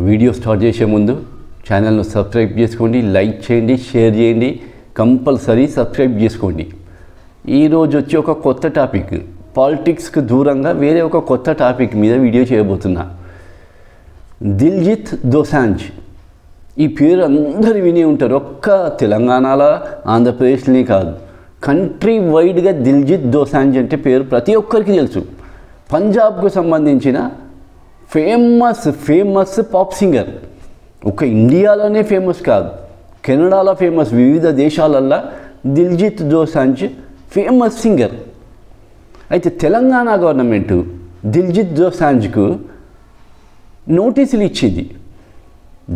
Video start చేసే ముందు ఛానల్ను సబ్స్క్రైబ్ చేసుకోండి, లైక్ చేయండి, షేర్ చేయండి, కంపల్సరీ సబ్స్క్రైబ్ చేసుకోండి. ఈరోజు వచ్చి ఒక కొత్త టాపిక్, పాలిటిక్స్కి దూరంగా వేరే ఒక కొత్త టాపిక్ మీద వీడియో చేయబోతున్నా. దిల్జిత్ దోసాంజ్, ఈ పేరు అందరు వినే ఉంటారు. ఒక్క తెలంగాణలో ఆంధ్రప్రదేశ్లోనే కాదు, కంట్రీ వైడ్గా దిల్జిత్ దోసాంజ్ అంటే పేరు ప్రతి ఒక్కరికి తెలుసు. పంజాబ్కు సంబంధించిన ఫేమస్ పాప్ సింగర్. ఒక ఇండియాలోనే ఫేమస్ కాదు, కెనడాలో ఫేమస్, వివిధ దేశాలల్లో దిల్జిత్ దోసాంజ్ ఫేమస్ సింగర్. అయితే తెలంగాణ గవర్నమెంట్ దిల్జిత్ దోసాంజ్కు నోటీసులు ఇచ్చింది.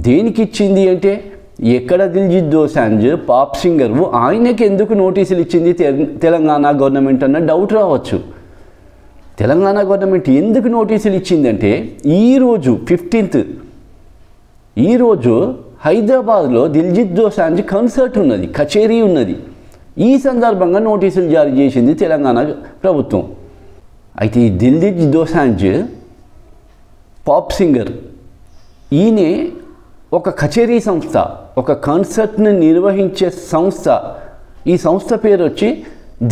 దేనికి ఇచ్చింది అంటే, ఎక్కడ దిల్జిత్ దోసాంజ్ పాప్ సింగర్, ఆయనకి ఎందుకు నోటీసులు ఇచ్చింది తెలంగాణ గవర్నమెంట్ అన్న డౌట్ రావచ్చు. తెలంగాణ గవర్నమెంట్ ఎందుకు నోటీసులు ఇచ్చిందంటే, ఈరోజు 15th ఈరోజు హైదరాబాద్లో దిల్జిత్ దోసాంజ్ కన్సర్ట్ ఉన్నది, కచేరీ ఉన్నది. ఈ సందర్భంగా నోటీసులు జారీ చేసింది తెలంగాణ ప్రభుత్వం. అయితే ఈ దిల్జిత్ దోసాంజ్ పాప్ సింగర్, ఈయన ఒక కచేరీ సంస్థ, ఒక కాన్సర్ట్ని నిర్వహించే సంస్థ. ఈ సంస్థ పేరు వచ్చి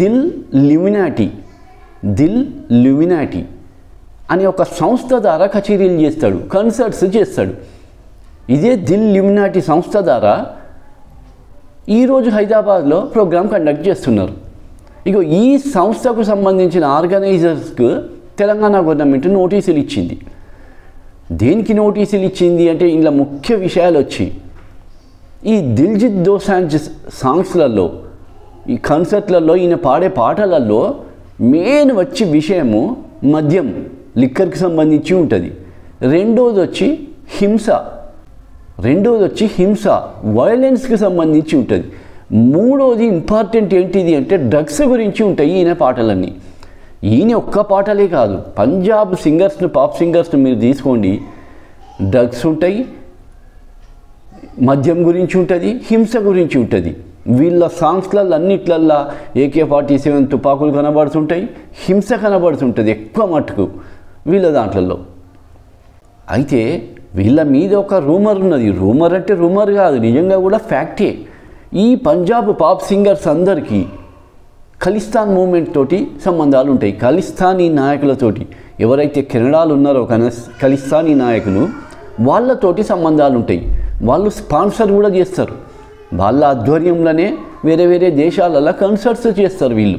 దిల్ ల్యూమినాటీ అనే ఒక సంస్థ ద్వారా కచేరీలు చేస్తాడు, కన్సర్ట్స్ చేస్తాడు. ఇదే దిల్ ల్యూమినాటీ సంస్థ ద్వారా ఈరోజు హైదరాబాద్లో ప్రోగ్రామ్ కండక్ట్ చేస్తున్నారు. ఇక ఈ సంస్థకు సంబంధించిన ఆర్గనైజర్స్కు తెలంగాణ గవర్నమెంట్ నోటీసులు ఇచ్చింది. దేనికి నోటీసులు ఇచ్చింది అంటే, ఇందులో ముఖ్య విషయాలు వచ్చి, ఈ దిల్జిత్ దోసాంజ్ సాంగ్స్లలో, ఈ కన్సర్ట్లలో, ఈయన పాడే పాటలలో మెయిన్ వచ్చి విషయము మద్యం, లిక్కర్కి సంబంధించి ఉంటుంది. రెండోది వచ్చి హింస, వైలెన్స్కి సంబంధించి ఉంటుంది. మూడోది ఇంపార్టెంట్ ఏంటిది అంటే, డ్రగ్స్ గురించి ఉంటాయి ఈయన పాటలన్నీ. ఈయన ఒక్క పాటలే కాదు, పంజాబ్ సింగర్స్ను, పాప్ సింగర్స్ను మీరు తీసుకోండి, డ్రగ్స్ ఉంటాయి, మద్యం గురించి ఉంటుంది, హింస గురించి ఉంటుంది. వీళ్ళ సాంగ్స్లలో అన్నిట్లల్లా AK-47 తుపాకులు కనబడుతుంటాయి, హింస కనబడుతుంటుంది ఎక్కువ మట్టుకు వీళ్ళ దాంట్లలో. అయితే వీళ్ళ మీద ఒక రూమర్ ఉన్నది. రూమర్ అంటే రూమర్ కాదు, నిజంగా కూడా ఫ్యాక్టే. ఈ పంజాబ్ పాప్ సింగర్స్ అందరికీ ఖలిస్తాన్ మూమెంట్ తోటి సంబంధాలు ఉంటాయి. ఖలిస్తానీ నాయకులతోటి, ఎవరైతే కెనడాలో ఉన్నారో ఖలిస్తానీ నాయకులు, వాళ్ళతోటి సంబంధాలు ఉంటాయి. వాళ్ళు స్పాన్సర్ కూడా చేస్తారు. వాళ్ళ ఆధ్వర్యంలోనే వేరే వేరే దేశాలలో కన్సర్ట్స్ చేస్తారు వీళ్ళు.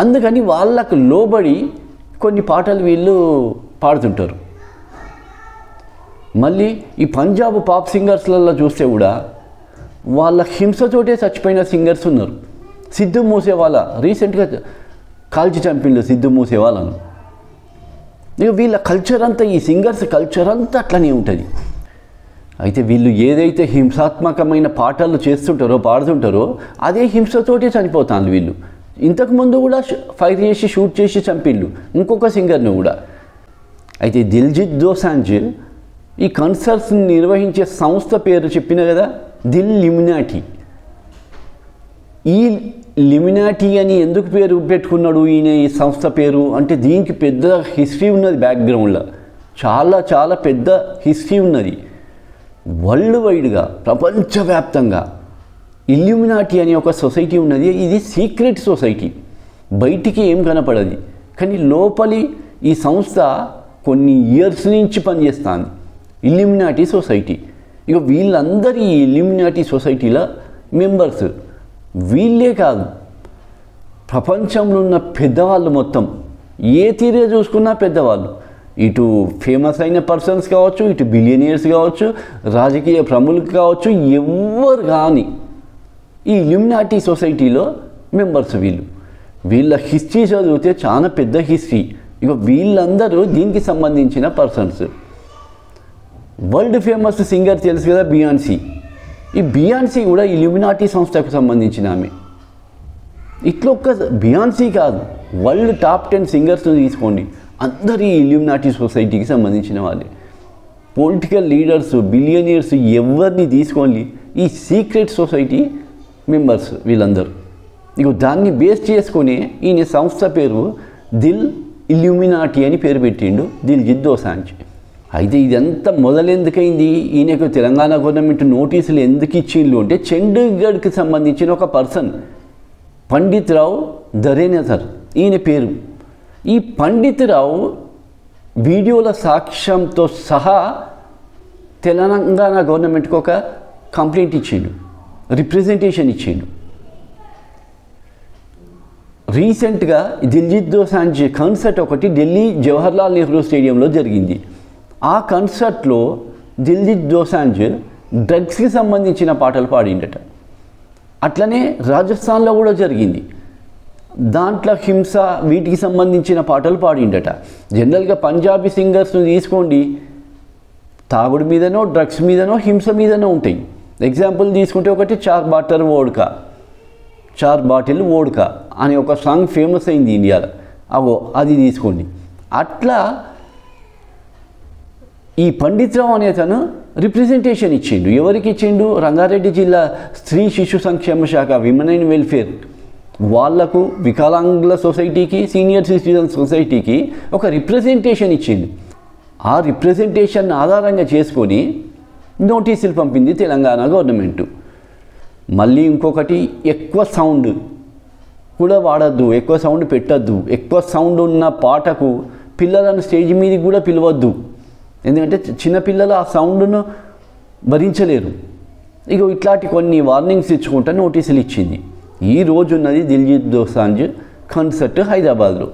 అందుకని వాళ్ళకు లోబడి కొన్ని పాటలు వీళ్ళు పాడుతుంటారు. మళ్ళీ ఈ పంజాబ్ పాప్ సింగర్స్లలో చూస్తే కూడా వాళ్ళ హింసతోటే చచ్చిపోయిన సింగర్స్ ఉన్నారు. సిద్ధు మూసేవాళ్ళ రీసెంట్గా కాల్చి చంపిండు సిద్ధు మూసేవాళ్ళను. ఇక వీళ్ళ కల్చర్ అంతా, ఈ సింగర్స్ కల్చర్ అంతా అట్లనే ఉంటుంది. అయితే వీళ్ళు ఏదైతే హింసాత్మకమైన పాటలు చేస్తుంటారో, పాడుతుంటారో, అదే హింసతోటే చనిపోతాను వీళ్ళు. ఇంతకుముందు కూడా ఫైర్ చేసి, షూట్ చేసి చంపిళ్ళు ఇంకొక సింగర్ని కూడా. అయితే దిల్జిత్ దోసాంజ్ ఈ కన్సర్ట్స్ని నిర్వహించే సంస్థ పేరు చెప్పిన కదా, దిల్ ల్యూమినాటీ. ఈ ల్యూమినాటీ అని ఎందుకు పేరు పెట్టుకున్నాడు ఈయన, ఈ సంస్థ పేరు అంటే, దీనికి పెద్ద హిస్టరీ ఉన్నది బ్యాక్గ్రౌండ్లో. చాలా పెద్ద హిస్టరీ ఉన్నది. వరల్డ్ వైడ్గా, ప్రపంచవ్యాప్తంగా ఇల్యూమినాటీ అనే ఒక సొసైటీ ఉన్నది. ఇది సీక్రెట్ సొసైటీ, బయటికి ఏం కనపడది, కానీ లోపలి ఈ సంస్థ కొన్ని ఇయర్స్ నుంచి పనిచేస్తుంది, ఇల్యూమినాటీ సొసైటీ. ఇక వీళ్ళందరూ ఈ ఇల్యూమినాటీ సొసైటీలో మెంబర్స్. వీళ్ళే కాదు, ప్రపంచంలో ఉన్న పెద్దవాళ్ళు మొత్తం, ఏ తీరే చూసుకున్నా పెద్దవాళ్ళు, ఇటు ఫేమస్ అయిన పర్సన్స్ కావచ్చు, ఇటు బిలియనియర్స్ కావచ్చు, రాజకీయ ప్రముఖులు కావచ్చు, ఎవరు కానీ ఈ ఇల్యూమినాటీ సొసైటీలో మెంబర్స్ వీళ్ళు. వీళ్ళ హిస్టరీ చదివితే చాలా పెద్ద హిస్టరీ. ఇక వీళ్ళందరూ దీనికి సంబంధించిన పర్సన్స్. వరల్డ్ ఫేమస్ సింగర్ తెలుసు కదా, బియాన్సీ. ఈ బియాన్సీ కూడా ఇల్యూమినాటీ సంస్థకు సంబంధించిన ఆమె. ఇట్లొక్క బియాన్సీ కాదు, వరల్డ్ టాప్ 10 సింగర్స్ని తీసుకోండి, అందరి ఇల్యూమినాటీ సొసైటీకి సంబంధించిన వాళ్ళే. పొలిటికల్ లీడర్స్, బిలియనియర్స్, ఎవరిని తీసుకోండి, ఈ సీక్రెట్ సొసైటీ మెంబర్స్ వీళ్ళందరూ. ఇక దాన్ని బేస్ చేసుకొని ఈయన సంస్థ పేరు దిల్ ఇల్యూమినాటీ అని పేరు పెట్టిండు దిల్జిత్ దోసాంజ్. అయితే ఇదంతా మొదలెందుకైంది, ఈయనకు తెలంగాణ గవర్నమెంట్ నోటీసులు ఎందుకు ఇచ్చిండ్రు అంటే చండీగఢ్కి సంబంధించిన ఒక పర్సన్ పండిత్ రావు ధరేనేసర్ ఈయన పేరు. ఈ పండిత్ రావు వీడియోల సాక్ష్యంతో సహా తెలంగాణ గవర్నమెంట్కి ఒక కంప్లైంట్ ఇచ్చిండు, రిప్రజెంటేషన్ ఇచ్చిండు. రీసెంట్గా దిల్జిత్ దోసాంజ్ కన్సర్ట్ ఒకటి ఢిల్లీ జవహర్లాల్ నెహ్రూ స్టేడియంలో జరిగింది. ఆ కన్సర్ట్లో దిల్జిత్ దోసాంజ్ డ్రగ్స్కి సంబంధించిన పాటలు పాడిండట. అట్లనే రాజస్థాన్లో కూడా జరిగింది, దాంట్లో హింస వీటికి సంబంధించిన పాటలు పాడిండట. జనరల్గా పంజాబీ సింగర్స్ని తీసుకోండి, తాగుడు మీదనో డ్రగ్స్ మీదనో హింస మీదనో ఉంటాయి. ఎగ్జాంపుల్ తీసుకుంటే ఒకటి చార్ బాటిల్ వోడ్కా అనే ఒక సాంగ్ ఫేమస్ అయింది ఇండియాలో, అది తీసుకోండి. అట్లా ఈ పండిత్ రావు అనే తను రిప్రజెంటేషన్ ఇచ్చిండు. ఎవరికి ఇచ్చిండు? రంగారెడ్డి జిల్లా స్త్రీ శిశు సంక్షేమ శాఖ, విమెన్ అండ్ వెల్ఫేర్ వాళ్లకు, వికలాంగుల సొసైటీకి, సీనియర్ సిటిజన్ సొసైటీకి ఒక రిప్రజెంటేషన్ ఇచ్చింది. ఆ రిప్రజెంటేషన్ ఆధారంగా చేసుకొని నోటీసులు పంపింది తెలంగాణ గవర్నమెంటు. మళ్ళీ ఇంకొకటి, ఎక్కువ సౌండ్ కూడా వాడద్దు, ఎక్కువ సౌండ్ పెట్టద్దు, ఎక్కువ సౌండ్ ఉన్న పాటకు పిల్లలను స్టేజ్ మీదకి కూడా పిలవద్దు, ఎందుకంటే చిన్నపిల్లలు ఆ సౌండ్ను భరించలేరు. ఇట్లాంటి కొన్ని వార్నింగ్స్ ఇచ్చుకుంటూ నోటీసులు ఇచ్చింది. ఈ రోజు ఉన్నది దిల్జిత్ దోసాంజ్ కన్సర్ట్ హైదరాబాద్లో.